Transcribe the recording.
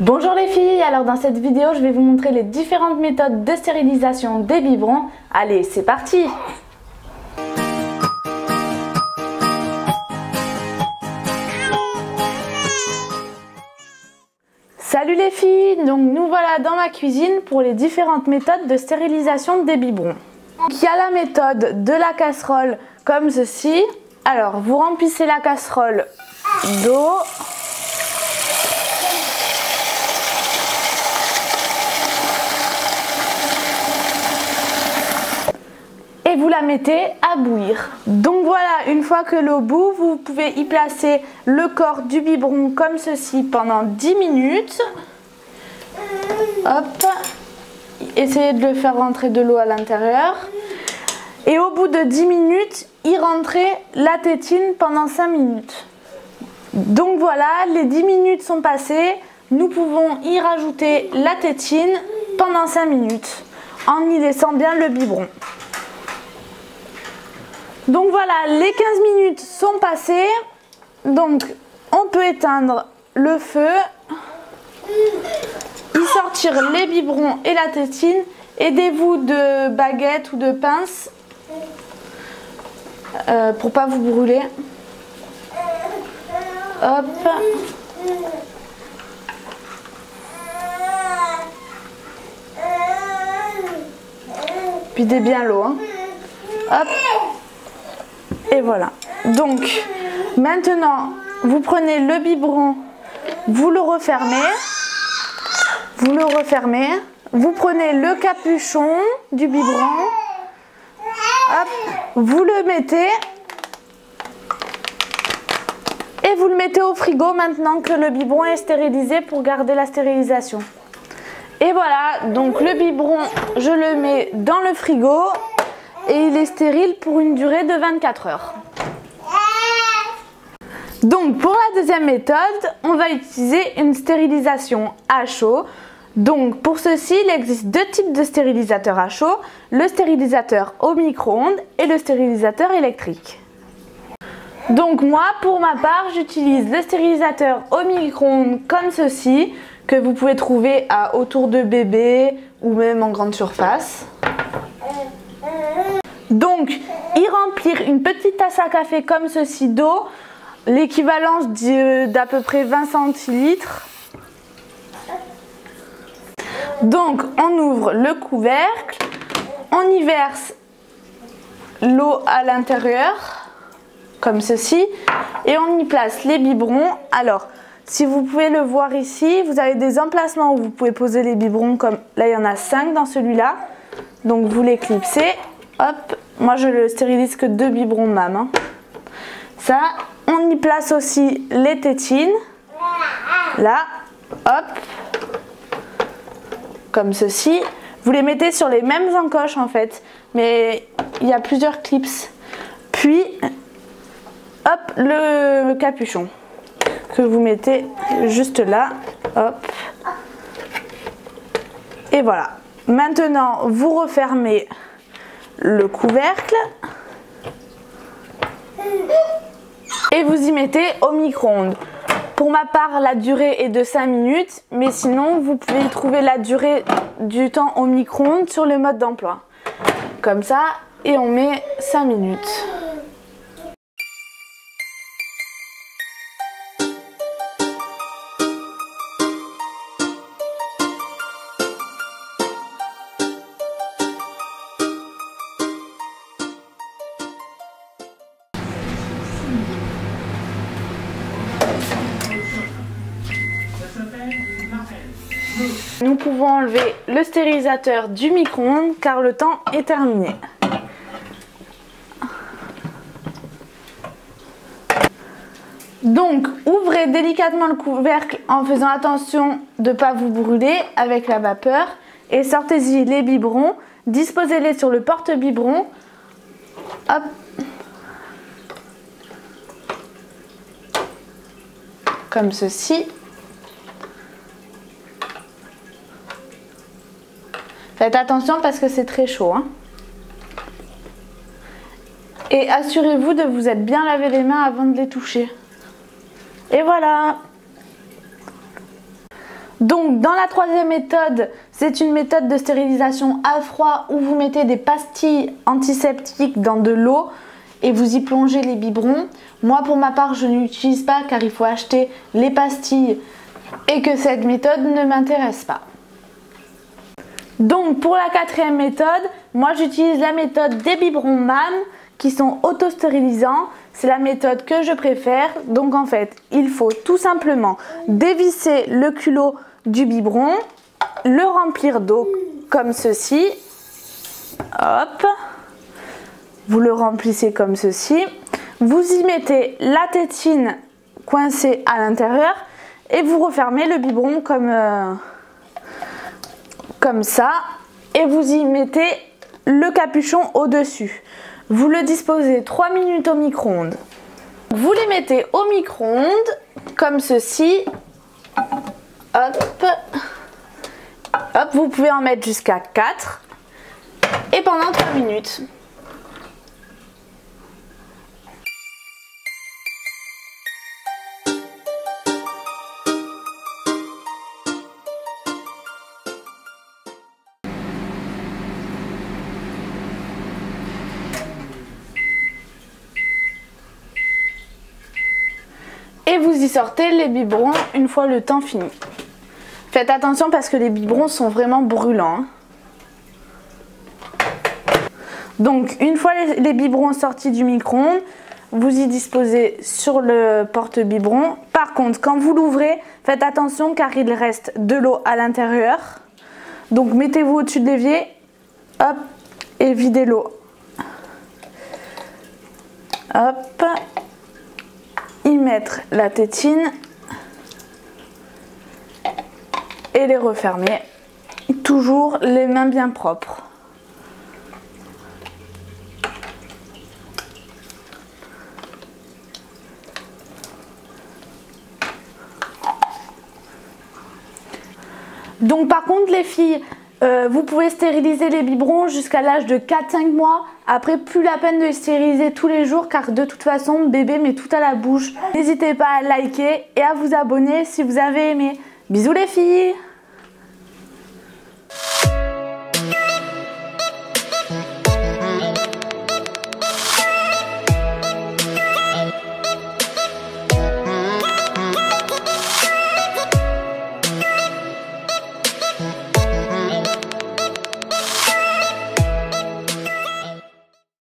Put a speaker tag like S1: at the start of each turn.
S1: Bonjour les filles, alors dans cette vidéo je vais vous montrer les différentes méthodes de stérilisation des biberons. Allez, c'est parti! Salut les filles, donc nous voilà dans ma cuisine pour les différentes méthodes de stérilisation des biberons. Il y a la méthode de la casserole comme ceci. Alors vous remplissez la casserole d'eau. Et vous la mettez à bouillir. Donc voilà, une fois que l'eau bout, vous pouvez y placer le corps du biberon comme ceci pendant 10 minutes. Hop, essayez de le faire rentrer de l'eau à l'intérieur. Et au bout de 10 minutes, y rentrer la tétine pendant 5 minutes. Donc voilà, les 10 minutes sont passées. Nous pouvons y rajouter la tétine pendant 5 minutes en y laissant bien le biberon. Donc voilà, les 15 minutes sont passées, donc on peut éteindre le feu, y sortir les biberons et la tétine. Aidez-vous de baguettes ou de pinces pour pas vous brûler. Hop. Videz bien l'eau. Hein. Hop. Et voilà. Donc, maintenant, vous prenez le biberon, vous le refermez. Vous prenez le capuchon du biberon. Hop, vous le mettez. Et vous le mettez au frigo maintenant que le biberon est stérilisé pour garder la stérilisation. Et voilà, donc le biberon, je le mets dans le frigo. Et il est stérile pour une durée de 24 heures. Donc pour la deuxième méthode, on va utiliser une stérilisation à chaud. Donc pour ceci, il existe deux types de stérilisateurs à chaud, le stérilisateur au micro-ondes et le stérilisateur électrique. Donc moi, pour ma part, j'utilise le stérilisateur au micro-ondes comme ceci, que vous pouvez trouver à autour de bébé ou même en grande surface. Donc, y remplir une petite tasse à café comme ceci d'eau, l'équivalence d'à peu près 20 centilitres. Donc, on ouvre le couvercle, on y verse l'eau à l'intérieur, comme ceci, et on y place les biberons. Alors, si vous pouvez le voir ici, vous avez des emplacements où vous pouvez poser les biberons, comme là il y en a 5 dans celui-là. Donc, vous les clipsez. Hop, moi je le stérilise que 2 biberons mam. Hein. Ça, on y place aussi les tétines. Là, hop, comme ceci. Vous les mettez sur les mêmes encoches en fait, mais il y a plusieurs clips. Puis, hop, le capuchon que vous mettez juste là. Hop. Et voilà. Maintenant, vous refermez le couvercle et vous y mettez au micro-ondes. Pour ma part, la durée est de 5 minutes, mais sinon vous pouvez y trouver la durée du temps au micro-ondes sur le mode d'emploi. Comme ça, et on met 5 minutes. Nous pouvons enlever le stérilisateur du micro-ondes car le temps est terminé. Donc, ouvrez délicatement le couvercle en faisant attention de ne pas vous brûler avec la vapeur et sortez-y les biberons, disposez-les sur le porte-biberon. Hop. Comme ceci. Faites attention parce que c'est très chaud. Hein. Et assurez-vous de vous être bien lavé les mains avant de les toucher. Et voilà! Donc dans la troisième méthode, c'est une méthode de stérilisation à froid où vous mettez des pastilles antiseptiques dans de l'eau et vous y plongez les biberons. Moi pour ma part je n'utilise pas car il faut acheter les pastilles et que cette méthode ne m'intéresse pas. Donc pour la quatrième méthode, moi j'utilise la méthode des biberons MAM qui sont auto-stérilisants. C'est la méthode que je préfère. Donc en fait, il faut tout simplement dévisser le culot du biberon, le remplir d'eau comme ceci. Hop. Vous le remplissez comme ceci. Vous y mettez la tétine coincée à l'intérieur et vous refermez le biberon comme ça. Et vous y mettez le capuchon au-dessus. Vous le disposez 3 minutes au micro-ondes. Vous les mettez au micro-ondes comme ceci. Hop. Hop, vous pouvez en mettre jusqu'à 4. Et pendant 3 minutes. Et vous y sortez les biberons une fois le temps fini. Faites attention parce que les biberons sont vraiment brûlants. Donc une fois les biberons sortis du micro-ondes, vous y disposez sur le porte-biberon. Par contre, quand vous l'ouvrez, faites attention car il reste de l'eau à l'intérieur. Donc mettez-vous au-dessus de l'évier, hop, et videz l'eau. Hop. Y mettre la tétine et les refermer. Toujours les mains bien propres. Donc par contre les filles, vous pouvez stériliser les biberons jusqu'à l'âge de 4-5 mois. Après, plus la peine de les stériliser tous les jours car de toute façon, bébé met tout à la bouche. N'hésitez pas à liker et à vous abonner si vous avez aimé. Bisous les filles!